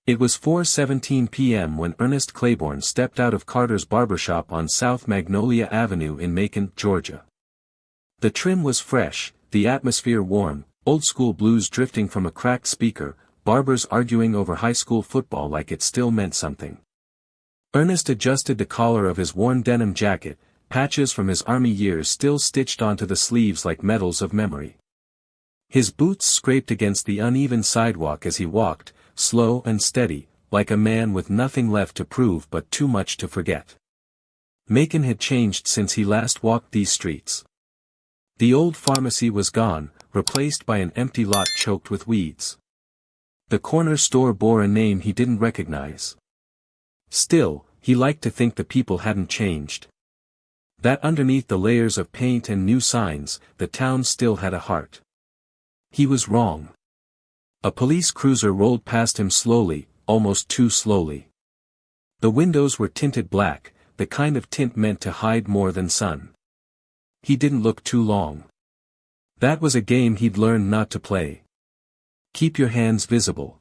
It was 4:17 p.m. when Ernest Claiborne stepped out of Carter's barbershop on South Magnolia Avenue in Macon, Georgia. The trim was fresh, the atmosphere warm, old-school blues drifting from a cracked speaker, barbers arguing over high school football like it still meant something. Ernest adjusted the collar of his worn denim jacket, patches from his army years still stitched onto the sleeves like medals of memory. His boots scraped against the uneven sidewalk as he walked, slow and steady, like a man with nothing left to prove but too much to forget. Macon had changed since he last walked these streets. The old pharmacy was gone, replaced by an empty lot choked with weeds. The corner store bore a name he didn't recognize. Still, he liked to think the people hadn't changed. That underneath the layers of paint and new signs, the town still had a heart. He was wrong. A police cruiser rolled past him slowly, almost too slowly. The windows were tinted black, the kind of tint meant to hide more than sun. He didn't look too long. That was a game he'd learned not to play. Keep your hands visible.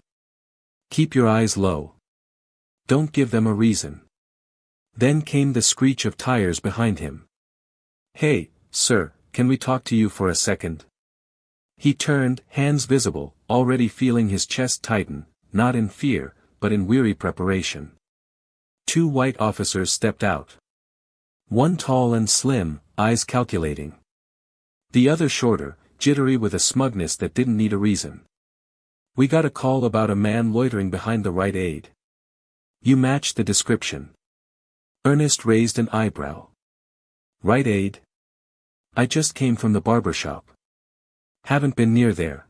Keep your eyes low. Don't give them a reason. Then came the screech of tires behind him. "Hey, sir, can we talk to you for a second?" He turned, hands visible, already feeling his chest tighten, not in fear, but in weary preparation. Two white officers stepped out. One tall and slim, eyes calculating. The other shorter, jittery with a smugness that didn't need a reason. "We got a call about a man loitering behind the Rite Aid. You match the description." Ernest raised an eyebrow. "Rite Aid? I just came from the barber shop. Haven't been near there."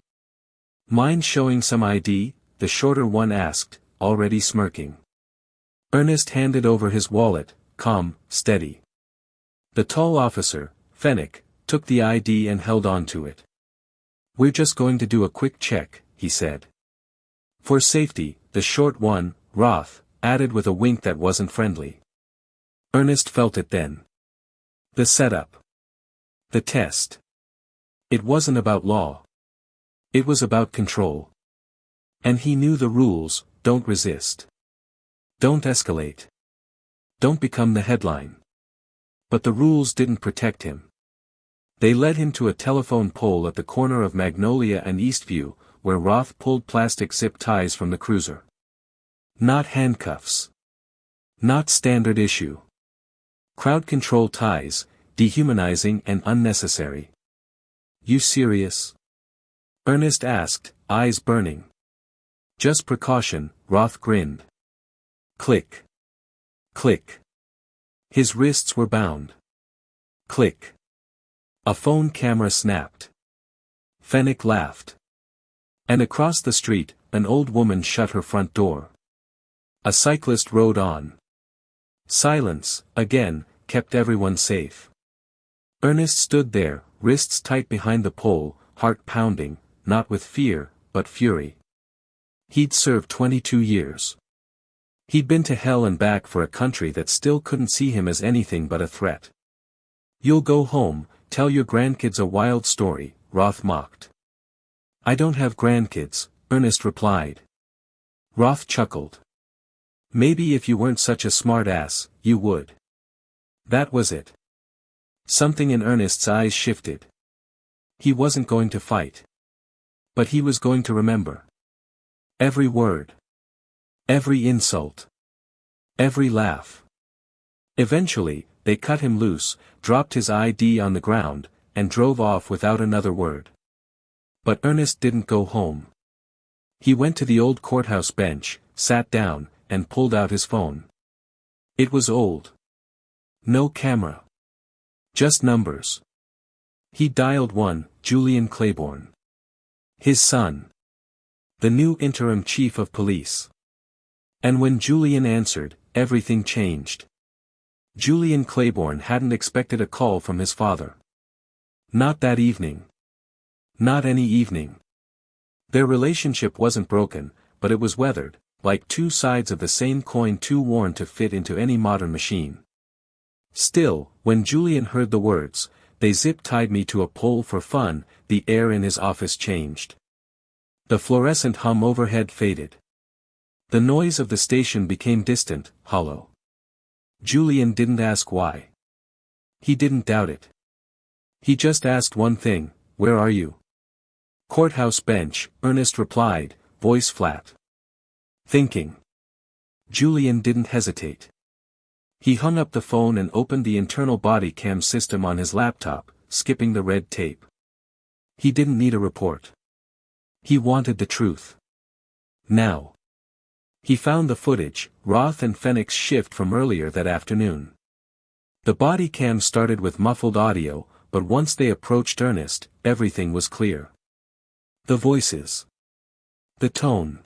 "Mind showing some ID?" the shorter one asked, already smirking. Ernest handed over his wallet, calm, steady. The tall officer, Fennick, took the ID and held on to it. "We're just going to do a quick check," he said. "For safety," the short one, Roth, added with a wink that wasn't friendly. Ernest felt it then. The setup. The test. It wasn't about law. It was about control. And he knew the rules: don't resist. Don't escalate. Don't become the headline. But the rules didn't protect him. They led him to a telephone pole at the corner of Magnolia and Eastview, where Roth pulled plastic zip ties from the cruiser. Not handcuffs. Not standard issue. Crowd control ties, dehumanizing and unnecessary. "You serious?" Ernest asked, eyes burning. "Just precaution," Roth grinned. Click. Click. His wrists were bound. Click. A phone camera snapped. Fennick laughed. And across the street, an old woman shut her front door. A cyclist rode on. Silence, again, kept everyone safe. Ernest stood there, wrists tight behind the pole, heart pounding, not with fear, but fury. He'd served 22 years. He'd been to hell and back for a country that still couldn't see him as anything but a threat. "You'll go home, tell your grandkids a wild story," Roth mocked. "I don't have grandkids," Ernest replied. Roth chuckled. "Maybe if you weren't such a smart ass, you would." That was it. Something in Ernest's eyes shifted. He wasn't going to fight. But he was going to remember. Every word. Every insult. Every laugh. Eventually, they cut him loose, dropped his ID on the ground, and drove off without another word. But Ernest didn't go home. He went to the old courthouse bench, sat down, and pulled out his phone. It was old. No camera. Just numbers. He dialed one, Julian Claiborne. His son. The new interim chief of police. And when Julian answered, everything changed. Julian Claiborne hadn't expected a call from his father. Not that evening. Not any evening. Their relationship wasn't broken, but it was weathered, like two sides of the same coin too worn to fit into any modern machine. Still, when Julian heard the words, "They zip-tied me to a pole for fun," the air in his office changed. The fluorescent hum overhead faded. The noise of the station became distant, hollow. Julian didn't ask why. He didn't doubt it. He just asked one thing, "Where are you?" "Courthouse bench," Ernest replied, voice flat. "Thinking." Julian didn't hesitate. He hung up the phone and opened the internal body cam system on his laptop, skipping the red tape. He didn't need a report. He wanted the truth. Now. He found the footage, Roth and Fenwick's shift from earlier that afternoon. The body cam started with muffled audio, but once they approached Ernest, everything was clear. The voices. The tone.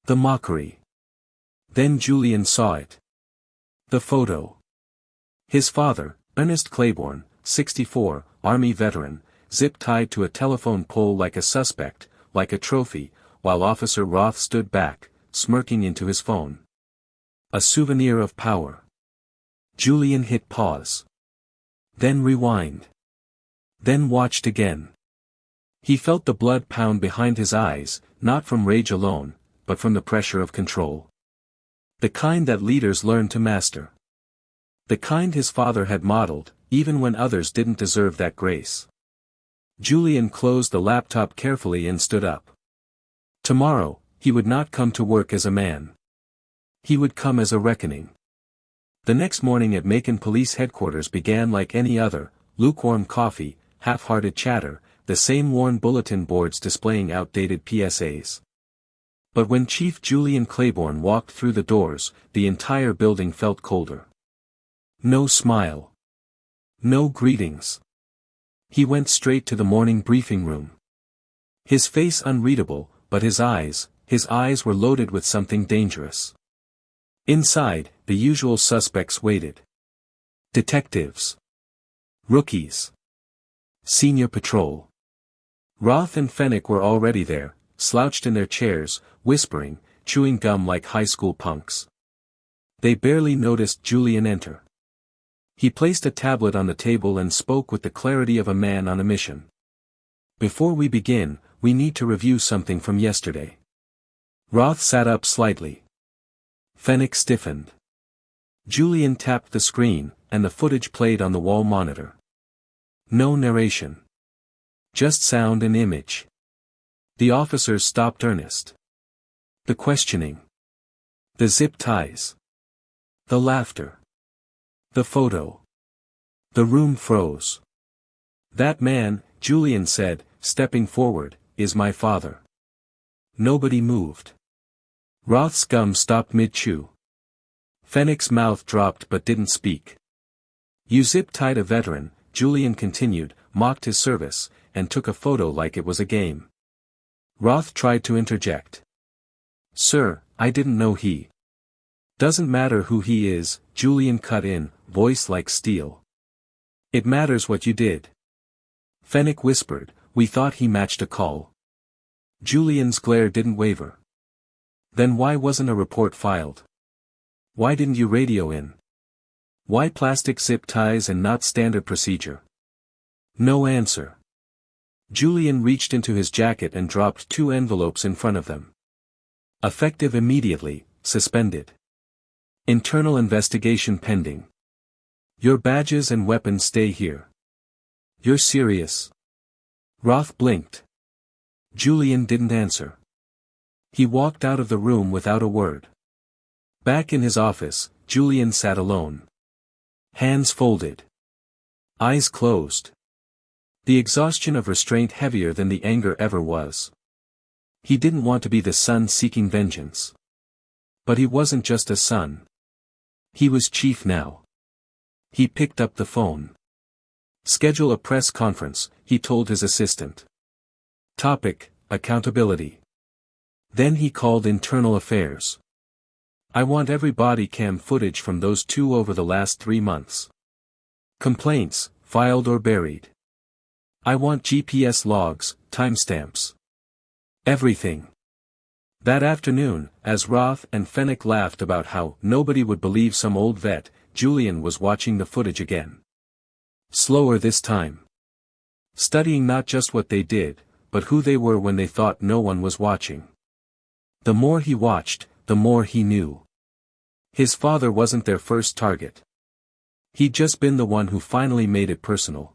The mockery. Then Julian saw it. The photo. His father, Ernest Claiborne, 64, Army veteran, zip-tied to a telephone pole like a suspect, like a trophy, while Officer Roth stood back, smirking into his phone. A souvenir of power. Julian hit pause. Then rewind. Then watched again. He felt the blood pound behind his eyes, not from rage alone, but from the pressure of control. The kind that leaders learn to master. The kind his father had modeled, even when others didn't deserve that grace. Julian closed the laptop carefully and stood up. Tomorrow, he would not come to work as a man. He would come as a reckoning. The next morning at Macon Police Headquarters began like any other, lukewarm coffee, half-hearted chatter, the same worn bulletin boards displaying outdated PSAs. But when Chief Julian Claiborne walked through the doors, the entire building felt colder. No smile. No greetings. He went straight to the morning briefing room. His face unreadable, but his eyes were loaded with something dangerous. Inside, the usual suspects waited. Detectives. Rookies. Senior patrol. Roth and Fenwick were already there, slouched in their chairs, whispering, chewing gum like high school punks. They barely noticed Julian enter. He placed a tablet on the table and spoke with the clarity of a man on a mission. "Before we begin, we need to review something from yesterday." Roth sat up slightly. Fenwick stiffened. Julian tapped the screen, and the footage played on the wall monitor. No narration. Just sound and image. The officers stopped Ernest. The questioning. The zip ties. The laughter. The photo. The room froze. "That man," Julian said, stepping forward, "is my father." Nobody moved. Roth's gum stopped mid-chew. Fenwick's mouth dropped but didn't speak. "You zip-tied a veteran," Julian continued, mocked his service, and took a photo like it was a game. Roth tried to interject. "Sir, I didn't know he." "Doesn't matter who he is," Julian cut in, voice like steel. "It matters what you did." Fenwick whispered, "We thought he matched a call." Julian's glare didn't waver. "Then why wasn't a report filed? Why didn't you radio in? Why plastic zip ties and not standard procedure?" No answer. Julian reached into his jacket and dropped 2 envelopes in front of them. Effective immediately, suspended. Internal investigation pending. Your badges and weapons stay here. You're serious? Roth blinked. Julian didn't answer. He walked out of the room without a word. Back in his office, Julian sat alone. Hands folded. Eyes closed. The exhaustion of restraint heavier than the anger ever was. He didn't want to be the son seeking vengeance. But he wasn't just a son. He was chief now. He picked up the phone. "Schedule a press conference," he told his assistant. Topic: accountability. Then he called internal affairs. "I want every body cam footage from those 2 over the last 3 months. Complaints, filed or buried. I want GPS logs, timestamps. Everything." That afternoon, as Roth and Fenwick laughed about how nobody would believe some old vet, Julian was watching the footage again. Slower this time. Studying not just what they did, but who they were when they thought no one was watching. The more he watched, the more he knew. His father wasn't their first target. He'd just been the one who finally made it personal.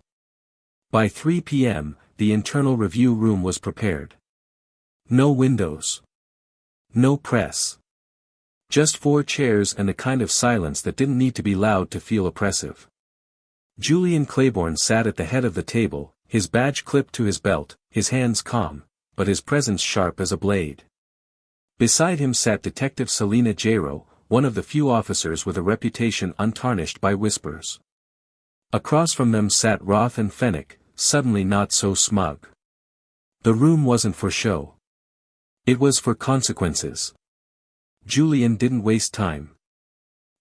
By 3 p.m., the internal review room was prepared. No windows. No press. Just 4 chairs and a kind of silence that didn't need to be loud to feel oppressive. Julian Claiborne sat at the head of the table, his badge clipped to his belt, his hands calm, but his presence sharp as a blade. Beside him sat Detective Selina Jairo, one of the few officers with a reputation untarnished by whispers. Across from them sat Roth and Fenwick, suddenly not so smug. The room wasn't for show. It was for consequences. Julian didn't waste time.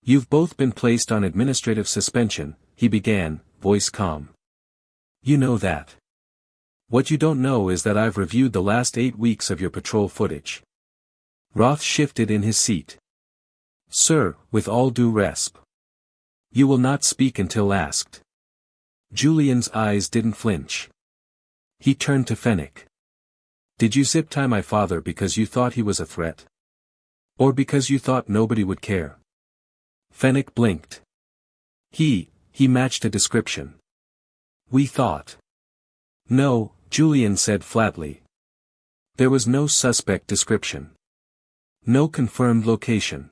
"You've both been placed on administrative suspension," he began, voice calm. "You know that. What you don't know is that I've reviewed the last 8 weeks of your patrol footage." Roth shifted in his seat. "Sir, with all due resp. You will not speak until asked." Julian's eyes didn't flinch. He turned to Fenwick. "Did you zip tie my father because you thought he was a threat? Or because you thought nobody would care?" Fenwick blinked. He matched a description. "We thought." "No," Julian said flatly. "There was no suspect description. No confirmed location.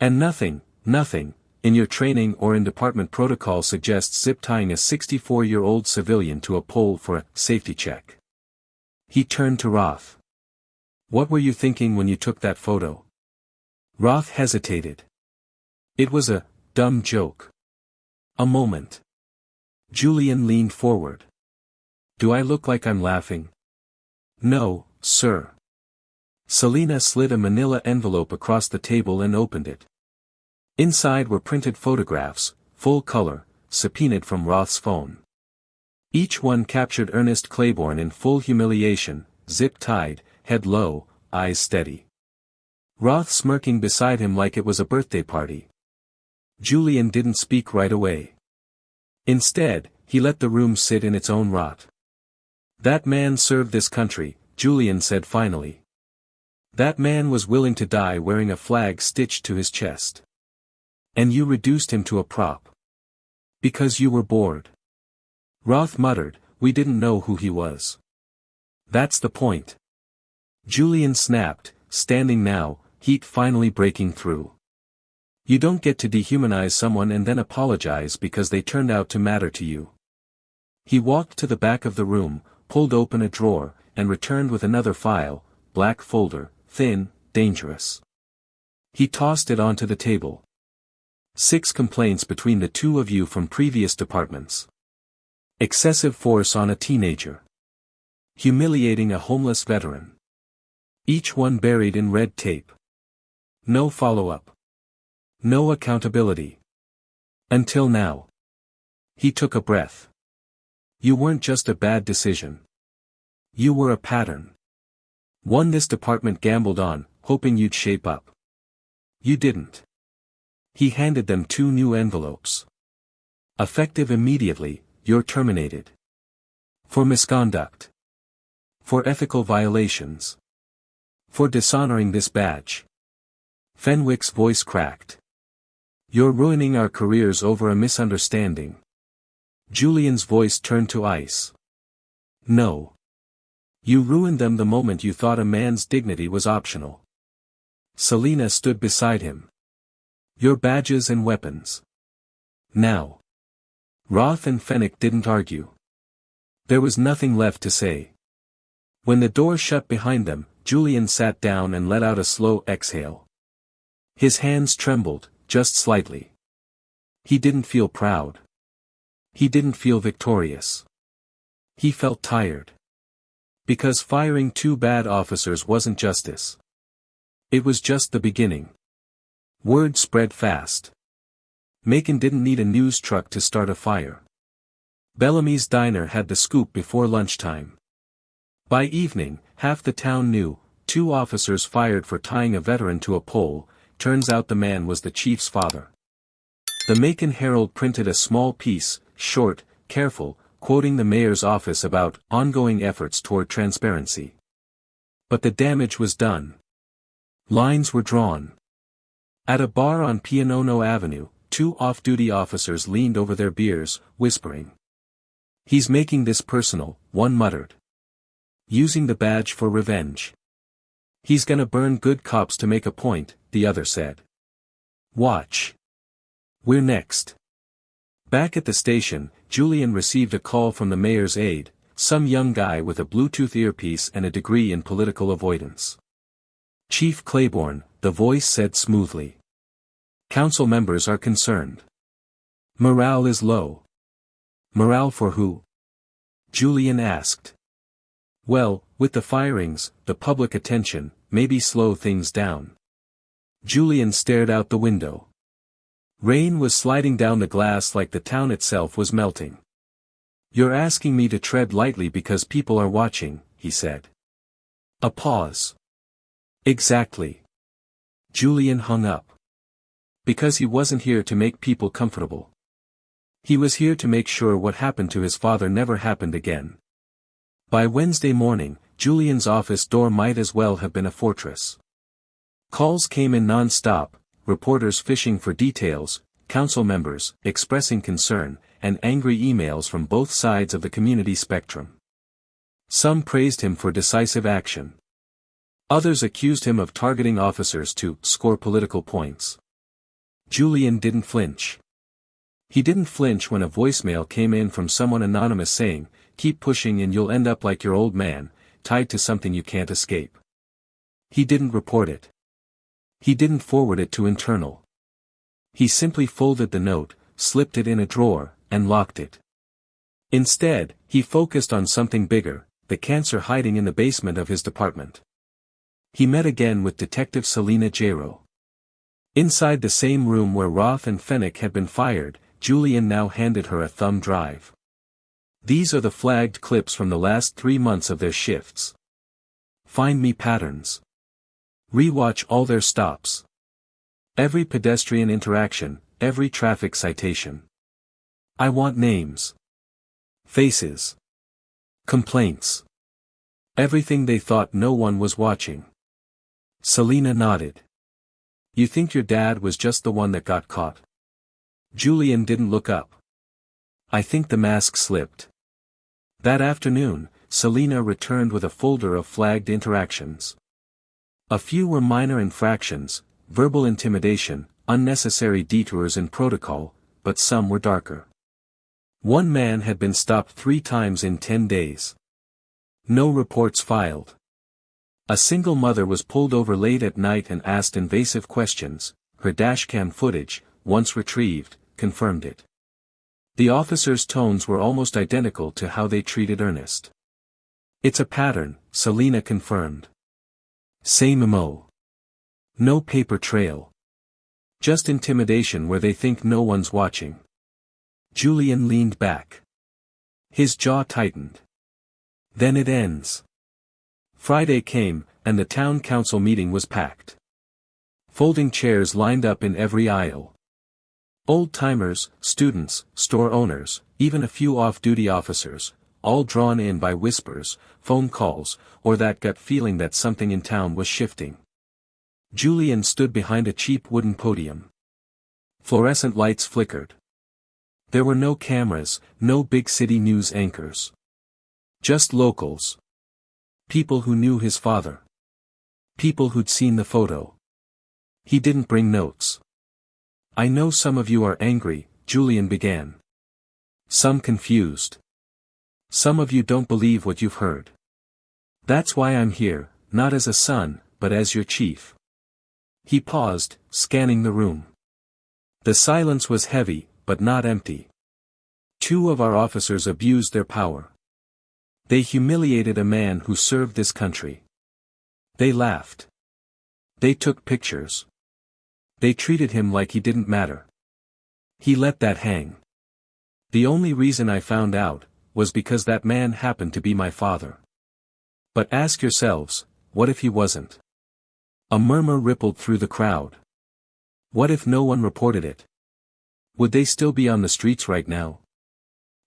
And nothing, in your training or in department protocol suggests zip-tying a 64-year-old civilian to a pole for a safety check." He turned to Roth. "What were you thinking when you took that photo?" Roth hesitated. "It was a dumb joke." A moment. Julian leaned forward. "Do I look like I'm laughing?" "No, sir." Selina slid a manila envelope across the table and opened it. Inside were printed photographs, full color, subpoenaed from Roth's phone. Each one captured Ernest Claiborne in full humiliation, zip-tied, head low, eyes steady. Roth smirking beside him like it was a birthday party. Julian didn't speak right away. Instead, he let the room sit in its own rot. "That man served this country," Julian said finally. "That man was willing to die wearing a flag stitched to his chest. And you reduced him to a prop. Because you were bored." Roth muttered, "We didn't know who he was." "That's the point." Julian snapped, standing now, heat finally breaking through. "You don't get to dehumanize someone and then apologize because they turned out to matter to you." He walked to the back of the room, pulled open a drawer, and returned with another file, black folder, thin, dangerous. He tossed it onto the table. 6 complaints between the two of you from previous departments. Excessive force on a teenager. Humiliating a homeless veteran. Each one buried in red tape. No follow-up. No accountability. Until now. He took a breath. "You weren't just a bad decision. You were a pattern. One this department gambled on, hoping you'd shape up. You didn't." He handed them 2 new envelopes. "Effective immediately, you're terminated. For misconduct. For ethical violations. For dishonoring this badge." Fenwick's voice cracked. "You're ruining our careers over a misunderstanding." Julian's voice turned to ice. "No. You ruined them the moment you thought a man's dignity was optional." Selina stood beside him. "Your badges and weapons. Now." Roth and Fenwick didn't argue. There was nothing left to say. When the door shut behind them, Julian sat down and let out a slow exhale. His hands trembled, just slightly. He didn't feel proud. He didn't feel victorious. He felt tired. Because firing 2 bad officers wasn't justice. It was just the beginning. Word spread fast. Macon didn't need a news truck to start a fire. Bellamy's diner had the scoop before lunchtime. By evening, half the town knew, 2 officers fired for tying a veteran to a pole. Turns out the man was the chief's father. The Macon Herald printed a small piece, short, careful, quoting the mayor's office about ongoing efforts toward transparency. But the damage was done. Lines were drawn. At a bar on Pianono Avenue, two off-duty officers leaned over their beers, whispering. "He's making this personal," one muttered. "Using the badge for revenge. He's gonna burn good cops to make a point," the other said. "Watch. We're next." Back at the station, Julian received a call from the mayor's aide, some young guy with a Bluetooth earpiece and a degree in political avoidance. "Chief Claiborne," the voice said smoothly. "Council members are concerned. Morale is low." "Morale for who?" Julian asked. "Well, with the firings, the public attention, maybe slow things down." Julian stared out the window. Rain was sliding down the glass like the town itself was melting. "You're asking me to tread lightly because people are watching," he said. A pause. "Exactly." Julian hung up. "Because he wasn't here to make people comfortable. He was here to make sure what happened to his father never happened again." By Wednesday morning, Julian's office door might as well have been a fortress. Calls came in non-stop, reporters fishing for details, council members expressing concern, and angry emails from both sides of the community spectrum. Some praised him for decisive action. Others accused him of targeting officers to score political points. Julian didn't flinch. He didn't flinch when a voicemail came in from someone anonymous saying, "Keep pushing and you'll end up like your old man, tied to something you can't escape." He didn't report it. He didn't forward it to internal. He simply folded the note, slipped it in a drawer, and locked it. Instead, he focused on something bigger, the cancer hiding in the basement of his department. He met again with Detective Selina Jairo. Inside the same room where Roth and Fennick had been fired, Julian now handed her a thumb drive. "These are the flagged clips from the last 3 months of their shifts. Find me patterns. Rewatch all their stops. Every pedestrian interaction, every traffic citation. I want names. Faces. Complaints. Everything they thought no one was watching." Selina nodded. "You think your dad was just the one that got caught?" Julian didn't look up. "I think the mask slipped." That afternoon, Selina returned with a folder of flagged interactions. A few were minor infractions, verbal intimidation, unnecessary detours in protocol, but some were darker. One man had been stopped 3 times in 10 days. No reports filed. A single mother was pulled over late at night and asked invasive questions. Her dashcam footage, once retrieved, confirmed it. The officers' tones were almost identical to how they treated Ernest. "It's a pattern," Selina confirmed. "Same MO. No paper trail. Just intimidation where they think no one's watching." Julian leaned back. His jaw tightened. "Then it ends." Friday came, and the town council meeting was packed. Folding chairs lined up in every aisle. Old-timers, students, store owners, even a few off-duty officers, all drawn in by whispers, phone calls, or that gut feeling that something in town was shifting. Julian stood behind a cheap wooden podium. Fluorescent lights flickered. There were no cameras, no big city news anchors. Just locals. People who knew his father. People who'd seen the photo. He didn't bring notes. "I know some of you are angry," Julian began. "Some confused. Some of you don't believe what you've heard. That's why I'm here, not as a son, but as your chief." He paused, scanning the room. The silence was heavy, but not empty. 2 of our officers abused their power. They humiliated a man who served this country. They laughed. They took pictures. They treated him like he didn't matter. He let that hang. The only reason I found out was because that man happened to be my father. But ask yourselves, what if he wasn't? A murmur rippled through the crowd. What if no one reported it? Would they still be on the streets right now?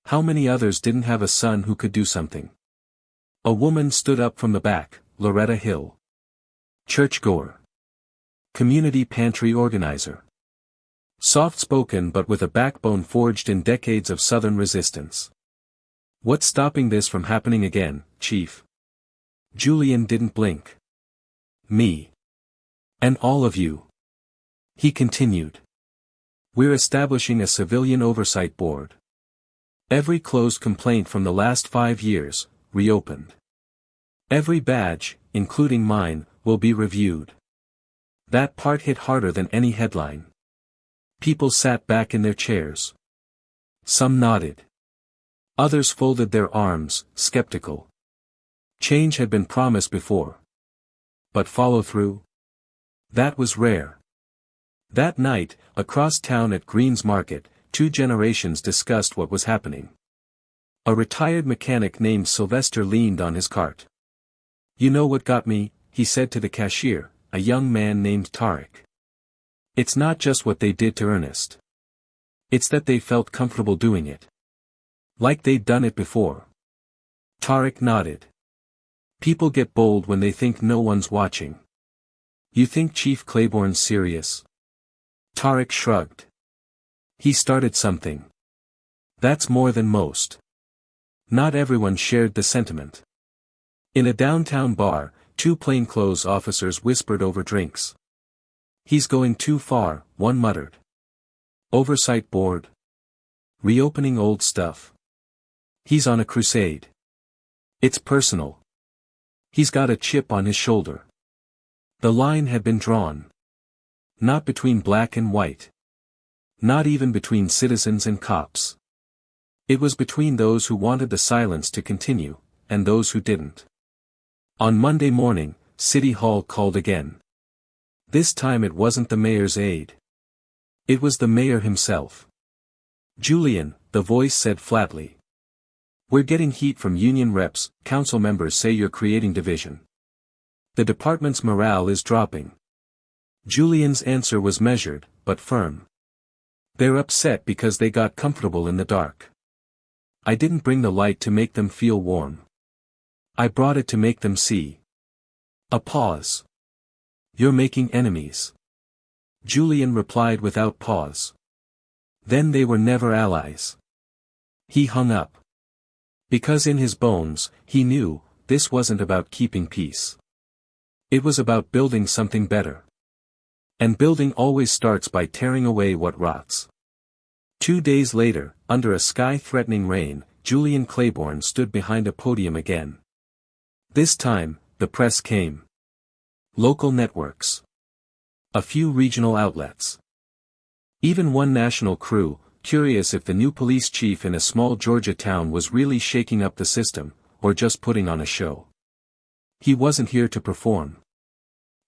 How many others didn't have a son who could do something? A woman stood up from the back, Loretta Hill. Churchgoer. Community pantry organizer. Soft-spoken but with a backbone forged in decades of Southern resistance. What's stopping this from happening again, Chief? Julian didn't blink. Me. And all of you. He continued. We're establishing a civilian oversight board. Every closed complaint from the last 5 years, reopened. Every badge, including mine, will be reviewed. That part hit harder than any headline. People sat back in their chairs. Some nodded. Others folded their arms, skeptical. Change had been promised before. But follow-through? That was rare. That night, across town at Green's Market, 2 generations discussed what was happening. A retired mechanic named Sylvester leaned on his cart. You know what got me, he said to the cashier, a young man named Tarek. It's not just what they did to Ernest. It's that they felt comfortable doing it. Like they'd done it before. Tarek nodded. People get bold when they think no one's watching. You think Chief Claiborne's serious? Tarek shrugged. He started something. That's more than most. Not everyone shared the sentiment. In a downtown bar, 2 plainclothes officers whispered over drinks. He's going too far, one muttered. Oversight board. Reopening old stuff. He's on a crusade. It's personal. He's got a chip on his shoulder. The line had been drawn. Not between black and white. Not even between citizens and cops. It was between those who wanted the silence to continue, and those who didn't. On Monday morning, City Hall called again. This time it wasn't the mayor's aide. It was the mayor himself. Julian, the voice said flatly. We're getting heat from union reps, council members say you're creating division. The department's morale is dropping. Julian's answer was measured, but firm. They're upset because they got comfortable in the dark. I didn't bring the light to make them feel warm. I brought it to make them see. A pause. You're making enemies. Julian replied without pause. Then they were never allies. He hung up. Because in his bones, he knew, this wasn't about keeping peace. It was about building something better. And building always starts by tearing away what rots. 2 days later, under a sky-threatening rain, Julian Claiborne stood behind a podium again. This time, the press came. Local networks. A few regional outlets. Even one national crew, curious if the new police chief in a small Georgia town was really shaking up the system, or just putting on a show. He wasn't here to perform.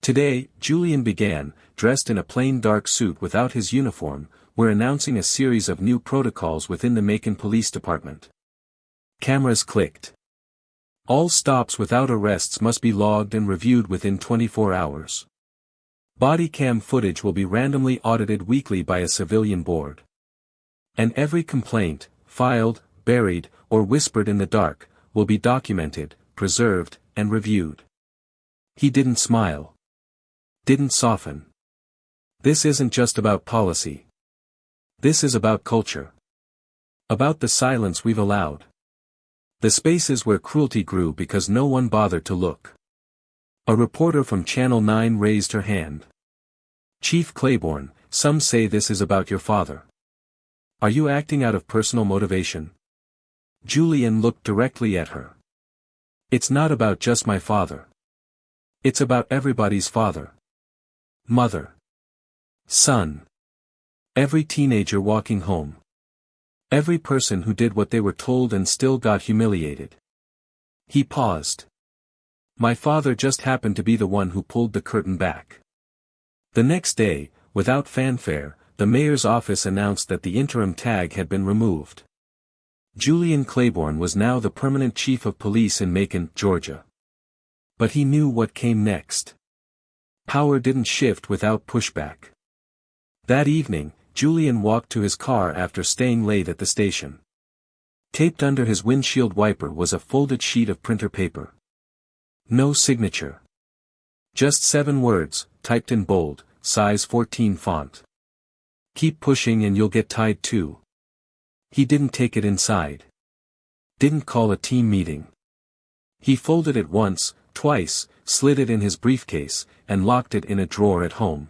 Today, Julian began, dressed in a plain dark suit without his uniform, we're announcing a series of new protocols within the Macon Police Department. Cameras clicked. All stops without arrests must be logged and reviewed within 24 hours. Body cam footage will be randomly audited weekly by a civilian board. And every complaint, filed, buried, or whispered in the dark, will be documented, preserved, and reviewed. He didn't smile. Didn't soften. This isn't just about policy. This is about culture. About the silence we've allowed. The spaces where cruelty grew because no one bothered to look. A reporter from Channel 9 raised her hand. Chief Claiborne, some say this is about your father. Are you acting out of personal motivation? Julian looked directly at her. It's not about just my father. It's about everybody's father. Mother. Son. Every teenager walking home. Every person who did what they were told and still got humiliated. He paused. My father just happened to be the one who pulled the curtain back. The next day, without fanfare, the mayor's office announced that the interim tag had been removed. Julian Claiborne was now the permanent chief of police in Macon, Georgia. But he knew what came next. Power didn't shift without pushback. That evening, Julian walked to his car after staying late at the station. Taped under his windshield wiper was a folded sheet of printer paper. No signature. Just 7 words, typed in bold, size 14 font. Keep pushing and you'll get tied too. He didn't take it inside. Didn't call a team meeting. He folded it once, twice, slid it in his briefcase, and locked it in a drawer at home.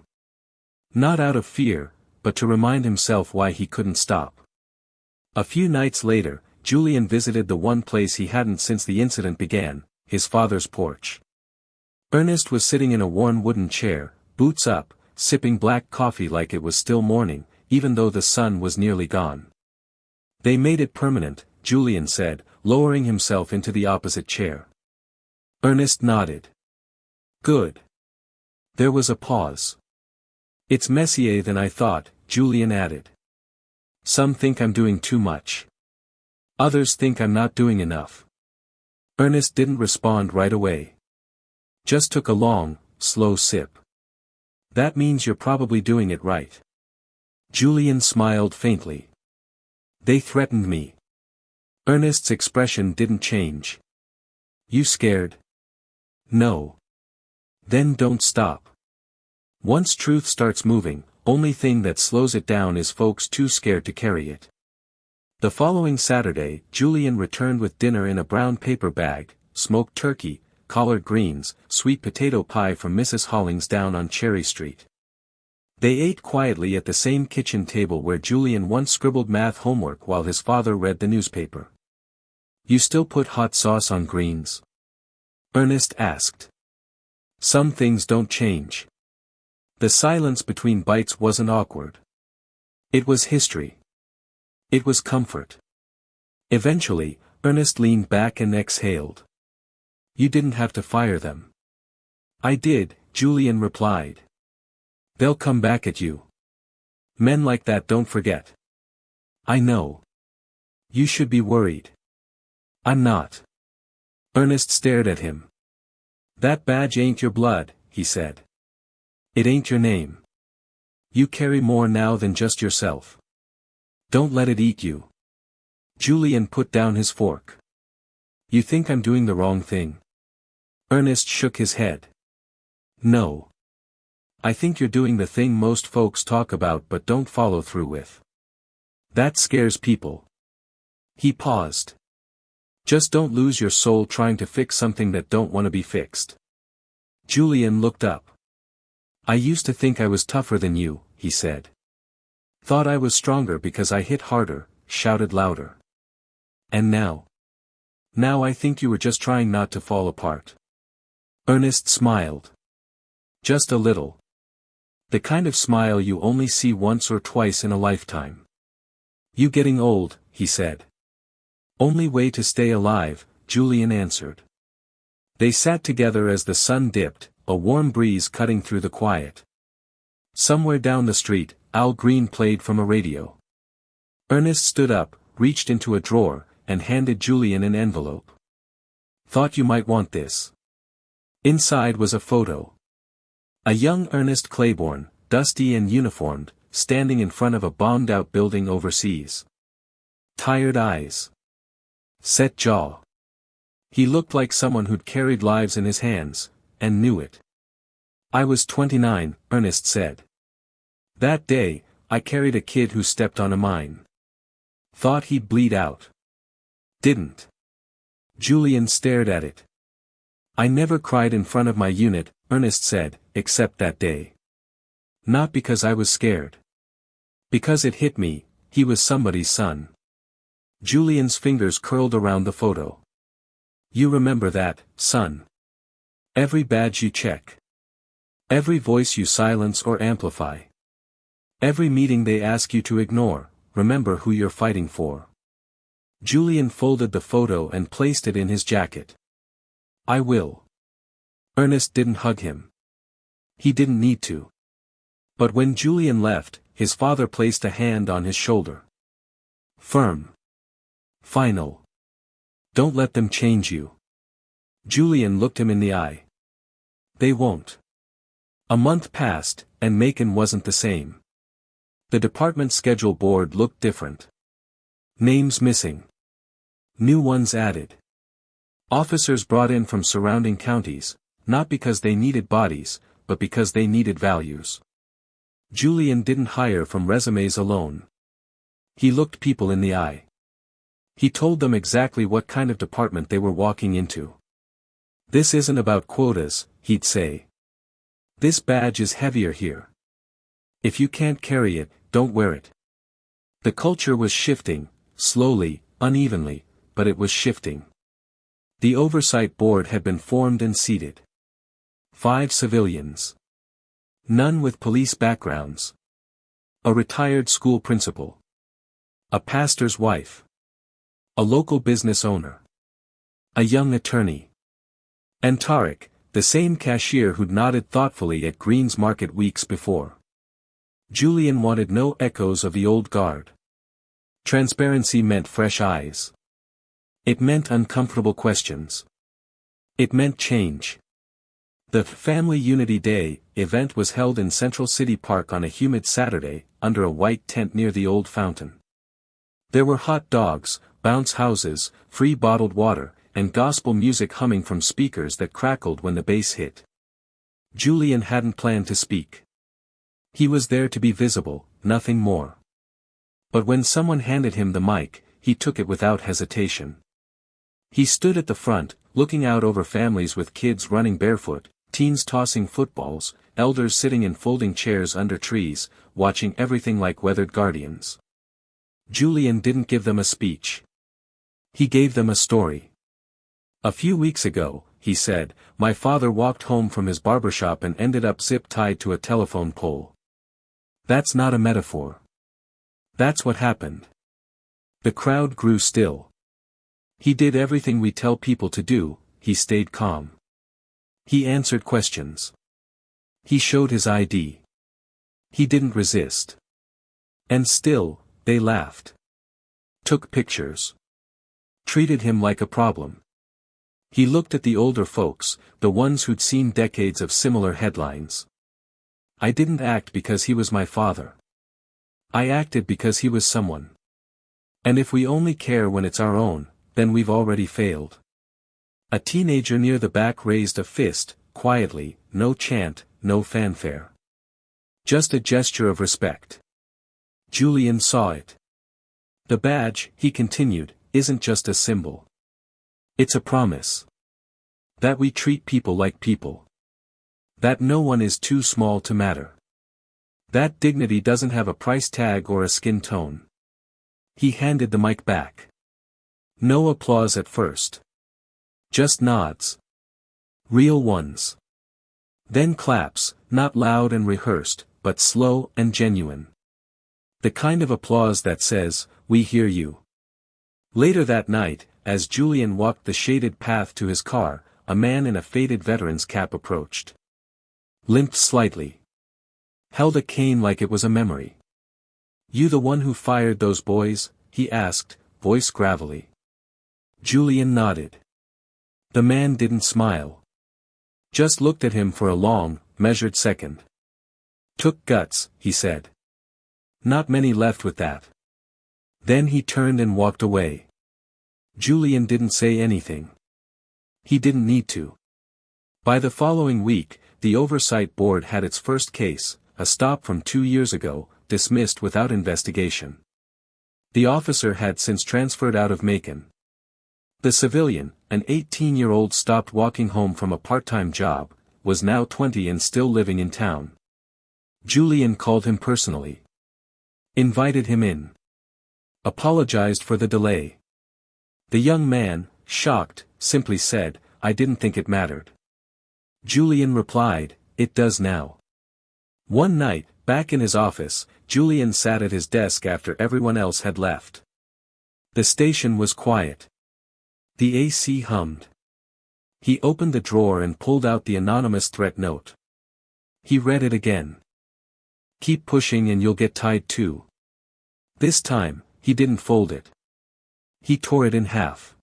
Not out of fear, but to remind himself why he couldn't stop. A few nights later, Julian visited the one place he hadn't since the incident began, his father's porch. Ernest was sitting in a worn wooden chair, boots up, sipping black coffee like it was still morning, even though the sun was nearly gone. They made it permanent, Julian said, lowering himself into the opposite chair. Ernest nodded. Good. There was a pause. It's messier than I thought, Julian added. Some think I'm doing too much. Others think I'm not doing enough. Ernest didn't respond right away. Just took a long, slow sip. That means you're probably doing it right. Julian smiled faintly. They threatened me. Ernest's expression didn't change. You scared? No. Then don't stop. Once truth starts moving, only thing that slows it down is folks too scared to carry it. The following Saturday, Julian returned with dinner in a brown paper bag, smoked turkey, collard greens, sweet potato pie from Mrs. Hollings down on Cherry Street. They ate quietly at the same kitchen table where Julian once scribbled math homework while his father read the newspaper. You still put hot sauce on greens? Ernest asked. Some things don't change. The silence between bites wasn't awkward. It was history. It was comfort. Eventually, Ernest leaned back and exhaled. You didn't have to fire them. I did, Julian replied. They'll come back at you. Men like that don't forget. I know. You should be worried. I'm not. Ernest stared at him. That badge ain't your blood, he said. It ain't your name. You carry more now than just yourself. Don't let it eat you. Julian put down his fork. You think I'm doing the wrong thing? Ernest shook his head. No. I think you're doing the thing most folks talk about but don't follow through with. That scares people. He paused. Just don't lose your soul trying to fix something that don't want to be fixed. Julian looked up. I used to think I was tougher than you, he said. Thought I was stronger because I hit harder, shouted louder. And now? Now I think you were just trying not to fall apart. Ernest smiled. Just a little. The kind of smile you only see once or twice in a lifetime. You getting old, he said. Only way to stay alive, Julian answered. They sat together as the sun dipped, a warm breeze cutting through the quiet. Somewhere down the street, Al Green played from a radio. Ernest stood up, reached into a drawer, and handed Julian an envelope. Thought you might want this. Inside was a photo. A young Ernest Claiborne, dusty and uniformed, standing in front of a bombed-out building overseas. Tired eyes. Set jaw. He looked like someone who'd carried lives in his hands, and knew it. I was 29, Ernest said. That day, I carried a kid who stepped on a mine. Thought he'd bleed out. Didn't. Julian stared at it. I never cried in front of my unit, Ernest said, except that day. Not because I was scared. Because it hit me, he was somebody's son. Julian's fingers curled around the photo. You remember that, son. Every badge you check. Every voice you silence or amplify. Every meeting they ask you to ignore, remember who you're fighting for. Julian folded the photo and placed it in his jacket. I will. Ernest didn't hug him. He didn't need to. But when Julian left, his father placed a hand on his shoulder. Firm. Final. Don't let them change you. Julian looked him in the eye. They won't. A month passed, and Macon wasn't the same. The department schedule board looked different. Names missing. New ones added. Officers brought in from surrounding counties, not because they needed bodies, but because they needed values. Julian didn't hire from resumes alone. He looked people in the eye. He told them exactly what kind of department they were walking into. This isn't about quotas, he'd say. This badge is heavier here. If you can't carry it, don't wear it. The culture was shifting, slowly, unevenly, but it was shifting. The oversight board had been formed and seated. 5 civilians. None with police backgrounds. A retired school principal. A pastor's wife. A local business owner. A young attorney. And Tarek, the same cashier who'd nodded thoughtfully at Green's Market weeks before. Julian wanted no echoes of the old guard. Transparency meant fresh eyes. It meant uncomfortable questions. It meant change. The Family Unity Day event was held in Central City Park on a humid Saturday, under a white tent near the old fountain. There were hot dogs, bounce houses, free bottled water, and gospel music humming from speakers that crackled when the bass hit. Julian hadn't planned to speak. He was there to be visible, nothing more. But when someone handed him the mic, he took it without hesitation. He stood at the front, looking out over families with kids running barefoot, teens tossing footballs, elders sitting in folding chairs under trees, watching everything like weathered guardians. Julian didn't give them a speech. He gave them a story. A few weeks ago, he said, my father walked home from his barbershop and ended up zip-tied to a telephone pole. That's not a metaphor. That's what happened. The crowd grew still. He did everything we tell people to do, he stayed calm. He answered questions. He showed his ID. He didn't resist. And still, they laughed. Took pictures. Treated him like a problem. He looked at the older folks, the ones who'd seen decades of similar headlines. I didn't act because he was my father. I acted because he was someone. And if we only care when it's our own, then we've already failed. A teenager near the back raised a fist, quietly, no chant, no fanfare. Just a gesture of respect. Julian saw it. The badge, he continued, isn't just a symbol. It's a promise. That we treat people like people. That no one is too small to matter. That dignity doesn't have a price tag or a skin tone. He handed the mic back. No applause at first. Just nods. Real ones. Then claps, not loud and rehearsed, but slow and genuine. The kind of applause that says, we hear you. Later that night, as Julian walked the shaded path to his car, a man in a faded veteran's cap approached. Limped slightly. Held a cane like it was a memory. You the one who fired those boys? He asked, voice gravelly. Julian nodded. The man didn't smile. Just looked at him for a long, measured second. Took guts, he said. Not many left with that. Then he turned and walked away. Julian didn't say anything. He didn't need to. By the following week, the Oversight Board had its first case, a stop from 2 years ago, dismissed without investigation. The officer had since transferred out of Macon. The civilian, an 18-year-old stopped walking home from a part-time job, was now 20 and still living in town. Julian called him personally. Invited him in. Apologized for the delay. The young man, shocked, simply said, I didn't think it mattered. Julian replied, it does now. One night, back in his office, Julian sat at his desk after everyone else had left. The station was quiet. The AC hummed. He opened the drawer and pulled out the anonymous threat note. He read it again. Keep pushing and you'll get tied too. This time, he didn't fold it. He tore it in half.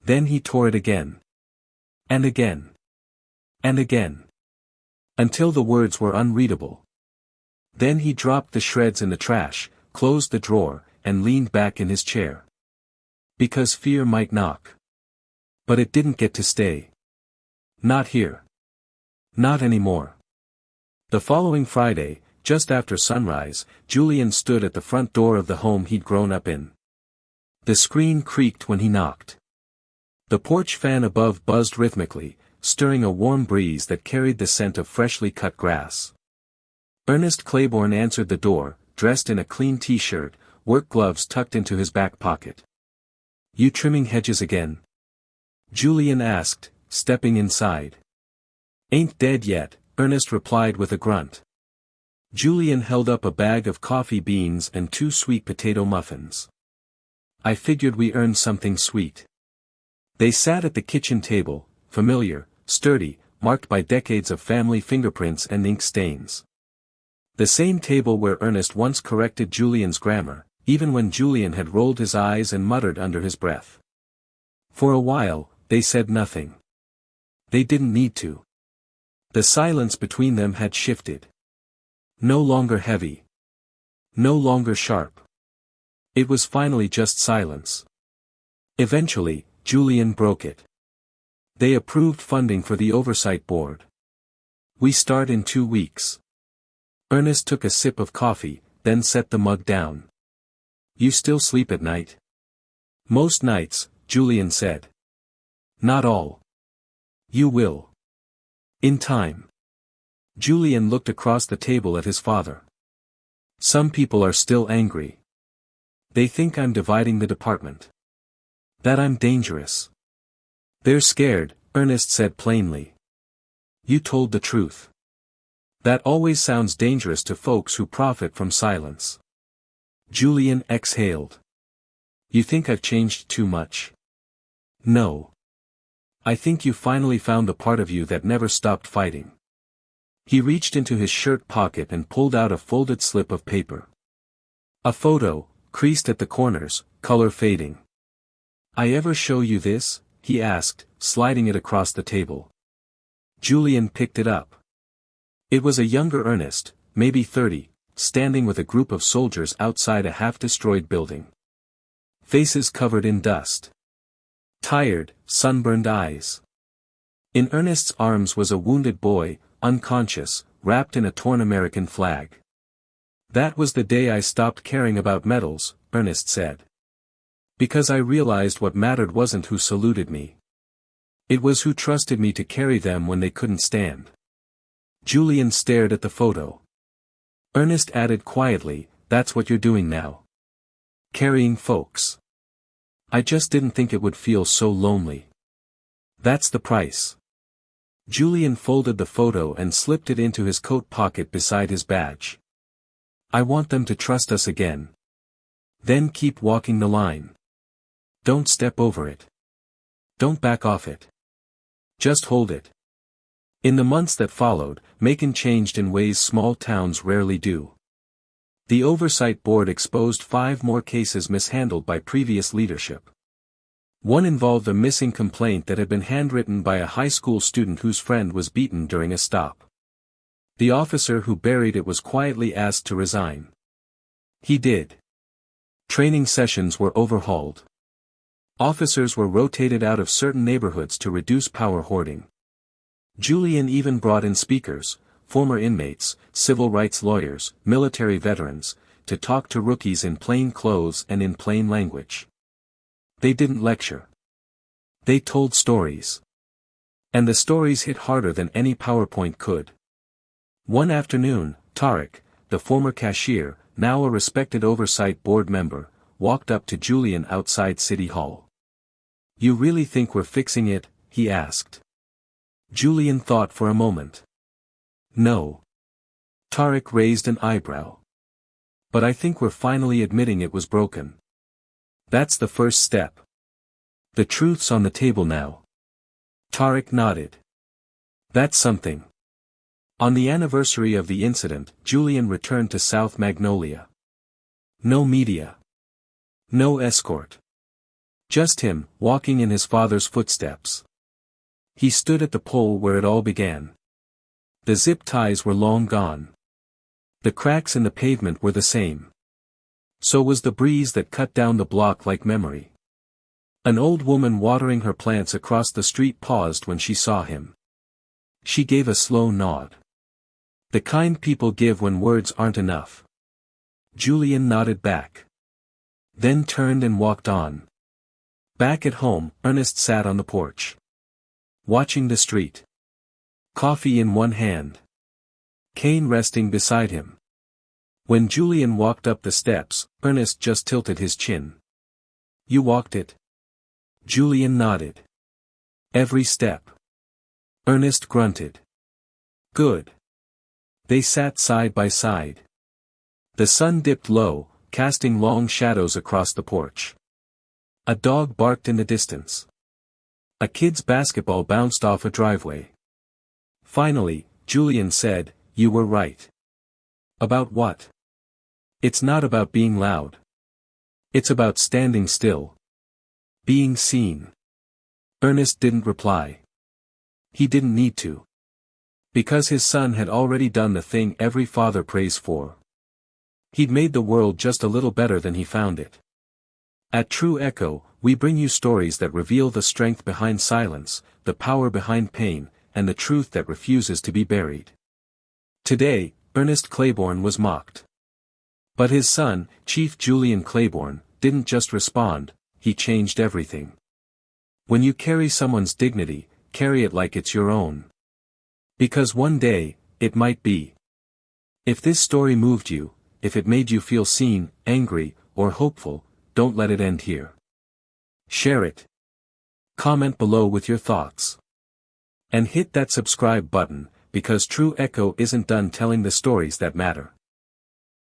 Then he tore it again. And again. And again. Until the words were unreadable. Then he dropped the shreds in the trash, closed the drawer, and leaned back in his chair. Because fear might knock. But it didn't get to stay. Not here. Not anymore. The following Friday, just after sunrise, Julian stood at the front door of the home he'd grown up in. The screen creaked when he knocked. The porch fan above buzzed rhythmically, stirring a warm breeze that carried the scent of freshly cut grass. Ernest Claiborne answered the door, dressed in a clean t-shirt, work gloves tucked into his back pocket. "You trimming hedges again?" Julian asked, stepping inside. "Ain't dead yet," Ernest replied with a grunt. Julian held up a bag of coffee beans and 2 sweet potato muffins. "I figured we earned something sweet." They sat at the kitchen table, familiar, sturdy, marked by decades of family fingerprints and ink stains. The same table where Ernest once corrected Julian's grammar, even when Julian had rolled his eyes and muttered under his breath. For a while, they said nothing. They didn't need to. The silence between them had shifted. No longer heavy. No longer sharp. It was finally just silence. Eventually, Julian broke it. "They approved funding for the oversight board. We start in 2 weeks. Ernest took a sip of coffee, then set the mug down. "You still sleep at night?" "Most nights," Julian said. "Not all. You will. In time." Julian looked across the table at his father. "Some people are still angry. They think I'm dividing the department. That I'm dangerous. They're scared," Ernest said plainly. "You told the truth. That always sounds dangerous to folks who profit from silence." Julian exhaled. "You think I've changed too much?" "No. I think you finally found the part of you that never stopped fighting." He reached into his shirt pocket and pulled out a folded slip of paper. A photo, creased at the corners, color fading. "I ever show you this?" he asked, sliding it across the table. Julian picked it up. It was a younger Ernest, maybe 30, standing with a group of soldiers outside a half-destroyed building. Faces covered in dust. Tired, sunburned eyes. In Ernest's arms was a wounded boy, unconscious, wrapped in a torn American flag. "That was the day I stopped caring about medals," Ernest said. "Because I realized what mattered wasn't who saluted me. It was who trusted me to carry them when they couldn't stand." Julian stared at the photo. Ernest added quietly, "That's what you're doing now. Carrying folks. I just didn't think it would feel so lonely. That's the price." Julian folded the photo and slipped it into his coat pocket beside his badge. "I want them to trust us again. Then keep walking the line. Don't step over it. Don't back off it. Just hold it." In the months that followed, Macon changed in ways small towns rarely do. The Oversight Board exposed 5 more cases mishandled by previous leadership. One involved a missing complaint that had been handwritten by a high school student whose friend was beaten during a stop. The officer who buried it was quietly asked to resign. He did. Training sessions were overhauled. Officers were rotated out of certain neighborhoods to reduce power hoarding. Julian even brought in speakers, former inmates, civil rights lawyers, military veterans, to talk to rookies in plain clothes and in plain language. They didn't lecture. They told stories. And the stories hit harder than any PowerPoint could. One afternoon, Tarek, the former cashier, now a respected Oversight Board member, walked up to Julian outside City Hall. "You really think we're fixing it?" he asked. Julian thought for a moment. "No." Tarek raised an eyebrow. "But I think we're finally admitting it was broken. That's the first step. The truth's on the table now." Tarek nodded. "That's something." On the anniversary of the incident, Julian returned to South Magnolia. No media. No escort. Just him, walking in his father's footsteps. He stood at the pole where it all began. The zip ties were long gone. The cracks in the pavement were the same. So was the breeze that cut down the block like memory. An old woman watering her plants across the street paused when she saw him. She gave a slow nod. The kind people give when words aren't enough. Julian nodded back. Then turned and walked on. Back at home, Ernest sat on the porch, watching the street. Coffee in one hand. Cane resting beside him. When Julian walked up the steps, Ernest just tilted his chin. You walked it? Julian nodded. Every step. Ernest grunted. Good. They sat side by side. The sun dipped low, casting long shadows across the porch. A dog barked in the distance. A kid's basketball bounced off a driveway. Finally, Julian said, "You were right." About what? It's not about being loud. It's about standing still. Being seen. Ernest didn't reply. He didn't need to. Because his son had already done the thing every father prays for. He'd made the world just a little better than he found it. At True Echo, we bring you stories that reveal the strength behind silence, the power behind pain, and the truth that refuses to be buried. Today, Ernest Claiborne was mocked. But his son, Chief Julian Claiborne, didn't just respond, he changed everything. When you carry someone's dignity, carry it like it's your own. Because one day, it might be. If this story moved you, if it made you feel seen, angry, or hopeful, don't let it end here. Share it. Comment below with your thoughts. And hit that subscribe button, because True Echo isn't done telling the stories that matter.